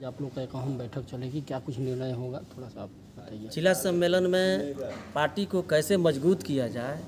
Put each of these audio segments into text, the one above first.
आप लोग का एक अहम बैठक चलेगी, क्या कुछ निर्णय होगा, थोड़ा सा आप बताइए। जिला सम्मेलन में पार्टी को कैसे मजबूत किया जाए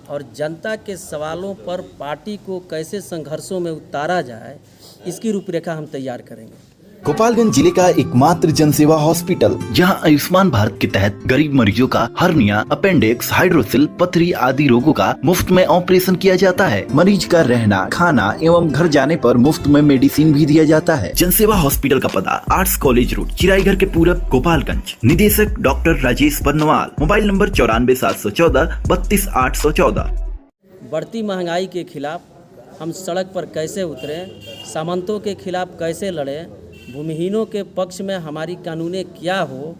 और जनता के सवालों पर पार्टी को कैसे संघर्षों में उतारा जाए, इसकी रूपरेखा हम तैयार करेंगे। गोपालगंज जिले का एकमात्र जनसेवा हॉस्पिटल, जहां आयुष्मान भारत के तहत गरीब मरीजों का हर्निया, अपेंडिक्स, हाइड्रोसिल, पथरी आदि रोगों का मुफ्त में ऑपरेशन किया जाता है। मरीज का रहना, खाना एवं घर जाने पर मुफ्त में मेडिसिन भी दिया जाता है। जनसेवा हॉस्पिटल का पता आर्ट्स कॉलेज रोड, चिराईघर के पूरब, गोपालगंज। निदेशक doctor Rajesh Barnwal. Mobile number 94,714 32,814। बढ़ती महंगाई के खिलाफ हम सड़क पर कैसे उतरें, सामंतों के खिलाफ कैसे लड़ें, भूमिहीनों के पक्ष में हमारी कानूनें क्या हो,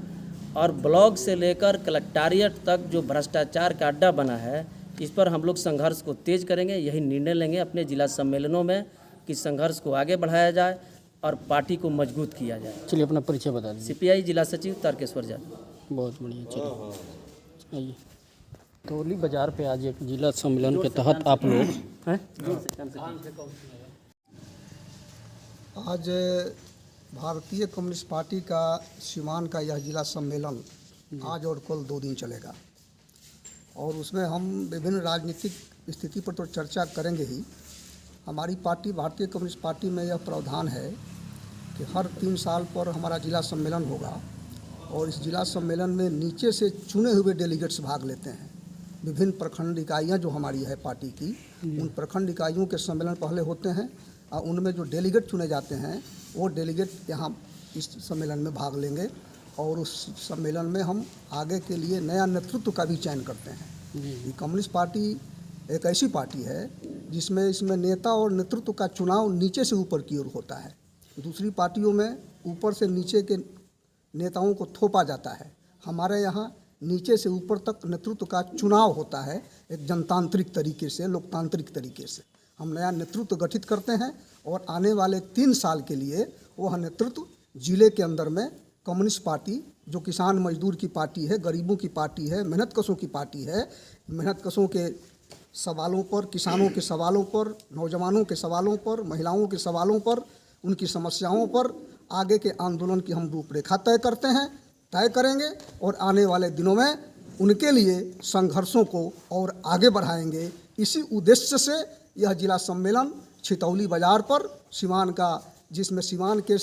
और ब्लॉक से लेकर कलेक्ट्रेट तक जो भ्रष्टाचार का अड्डा बना है, इस पर हम लोग संघर्ष को तेज करेंगे। यही निर्णय लेंगे अपने जिला सम्मेलनों में कि संघर्ष को आगे बढ़ाया जाए और पार्टी को मजबूत किया जाए। चलिए अपना परिचय बता दीजिए। सीपीआई जिला सचिव तारकेश्वर जादव। बहुत बढ़िया, चलिए आइए। चितौली बाजार पे आज एक जिला सम्मेलन के तहत आप लोग हैं। आज भारतीय कम्युनिस्ट पार्टी का सीमान का यह जिला सम्मेलन आज और कल 2 दिन चलेगा और उसमें हम विभिन्न राजनीतिक स्थिति पर तो चर्चा करेंगे ही। हमारी पार्टी भारतीय कम्युनिस्ट पार्टी में यह प्रावधान है कि हर 3 साल पर हमारा जिला सम्मेलन होगा और इस जिला सम्मेलन में नीचे से चुने हुए डेलीगेट्स भाग लेते हैं। विभिन्न प्रखंड इकाइयाँ जो हमारी है पार्टी की, उन प्रखंड इकाइयों के सम्मेलन पहले होते हैं और उनमें जो डेलीगेट चुने जाते हैं वो डेलीगेट यहाँ इस सम्मेलन में भाग लेंगे और उस सम्मेलन में हम आगे के लिए नया नेतृत्व का भी चयन करते हैं। ये कम्युनिस्ट पार्टी एक ऐसी पार्टी है जिसमें इसमें नेता और नेतृत्व का चुनाव नीचे से ऊपर की ओर होता है। दूसरी पार्टियों में ऊपर से नीचे के नेताओं को थोपा जाता है। हमारे यहाँ नीचे से ऊपर तक नेतृत्व का चुनाव होता है, एक जनतांत्रिक तरीके से, लोकतांत्रिक तरीके से। हम नया नेतृत्व गठित करते हैं और आने वाले 3 साल के लिए वह नेतृत्व जिले के अंदर में कम्युनिस्ट पार्टी, जो किसान मजदूर की पार्टी है, गरीबों की पार्टी है, मेहनतकशों की पार्टी है, मेहनतकशों के सवालों पर, किसानों के सवालों पर, नौजवानों के सवालों पर, महिलाओं के सवालों पर, उनकी समस्याओं पर आगे के आंदोलन की हम रूपरेखा तय करेंगे और आने वाले दिनों में उनके लिए संघर्षों को और आगे बढ़ाएंगे। इसी उद्देश्य से यह जिला सम्मेलन चितौली बाजार पर सीमान का, जिसमें सीमान के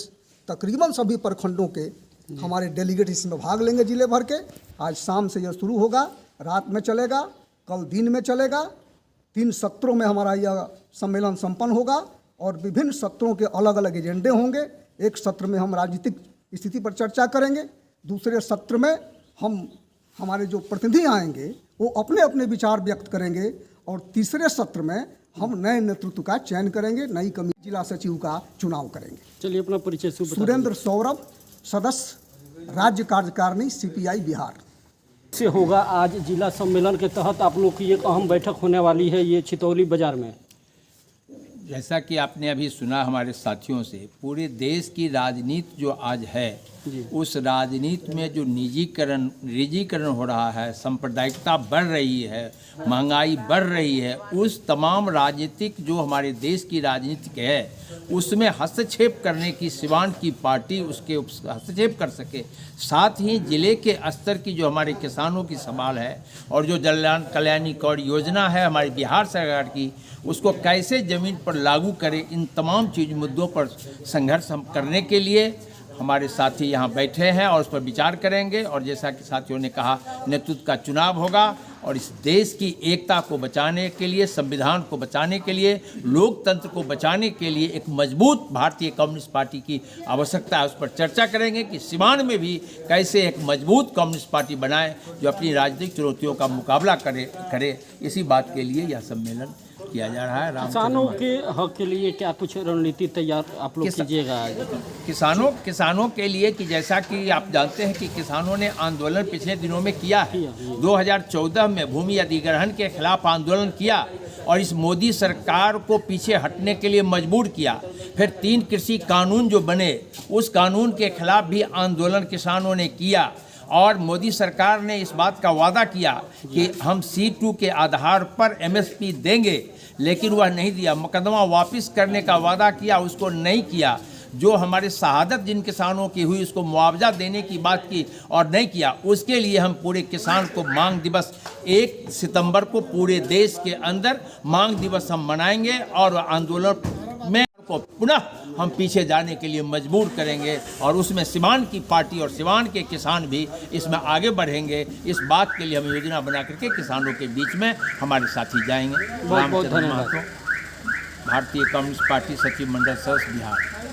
तकरीबन सभी प्रखंडों के हमारे डेलीगेट इसमें भाग लेंगे जिले भर के। आज शाम से यह शुरू होगा, रात में चलेगा, कल दिन में चलेगा। 3 सत्रों में हमारा यह सम्मेलन संपन्न होगा और विभिन्न सत्रों के अलग अलग एजेंडे होंगे। एक सत्र में हम राजनीतिक स्थिति पर चर्चा करेंगे, दूसरे सत्र में हमारे जो प्रतिनिधि आएंगे वो अपने अपने विचार व्यक्त करेंगे और तीसरे सत्र में हम नए नेतृत्व का चयन करेंगे, नई कमेटी जिला सचिव का चुनाव करेंगे। चलिए अपना परिचय सुरेंद्र सौरभ, सदस्य राज्य कार्यकारिणी सीपीआई बिहार से होगा। आज जिला सम्मेलन के तहत आप लोग की एक अहम बैठक होने वाली है ये चितौली बाजार में। जैसा कि आपने अभी सुना हमारे साथियों से, पूरे देश की राजनीति जो आज है, उस राजनीति में जो निजीकरण हो रहा है, सांप्रदायिकता बढ़ रही है, महंगाई बढ़ रही है, उस तमाम राजनीतिक जो हमारे देश की राजनीति है उसमें हस्तक्षेप करने की सीमान की पार्टी उसके हस्तक्षेप कर सके। साथ ही जिले के स्तर की जो हमारे किसानों की सवाल है और जो जन कल्याणकारी योजना है हमारी बिहार सरकार की, उसको कैसे ज़मीन पर लागू करें, इन तमाम मुद्दों पर संघर्ष हम करने के लिए हमारे साथी यहाँ बैठे हैं और उस पर विचार करेंगे। और जैसा कि साथियों ने कहा, नेतृत्व का चुनाव होगा और इस देश की एकता को बचाने के लिए, संविधान को बचाने के लिए, लोकतंत्र को बचाने के लिए एक मजबूत भारतीय कम्युनिस्ट पार्टी की आवश्यकता है। उस पर चर्चा करेंगे कि सीमांत में भी कैसे एक मजबूत कम्युनिस्ट पार्टी बनाए जो अपनी राजनीतिक चुनौतियों का मुकाबला करे। इसी बात के लिए यह सम्मेलन किया जा रहा है। किसानों के हक के लिए क्या कुछ रणनीति तैयार आप लोग कीजिएगा? किसानों के लिए कि जैसा कि आप जानते हैं कि किसानों ने आंदोलन पिछले दिनों में किया है। 2014 में भूमि अधिग्रहण के खिलाफ आंदोलन किया और इस मोदी सरकार को पीछे हटने के लिए मजबूर किया। फिर 3 कृषि कानून जो बने, उस कानून के खिलाफ भी आंदोलन किसानों ने किया और मोदी सरकार ने इस बात का वादा किया कि हम C2 के आधार पर MSP देंगे, लेकिन वह नहीं दिया। मुकदमा वापस करने का वादा किया, उसको नहीं किया। जो हमारे शहादत जिन किसानों की हुई उसको मुआवजा देने की बात की और नहीं किया, उसके लिए हम पूरे किसान को मांग दिवस 1 सितंबर को पूरे देश के अंदर मांग दिवस हम मनाएंगे और आंदोलन में को पुनः हम पीछे जाने के लिए मजबूर करेंगे और उसमें सिवान की पार्टी और सिवान के किसान भी इसमें आगे बढ़ेंगे। इस बात के लिए हम योजना बना करके किसानों के बीच में हमारे साथी जाएंगे। बहुत बहुत धन्यवाद। भारतीय कम्युनिस्ट पार्टी सचिव मंडल सदस्य बिहार।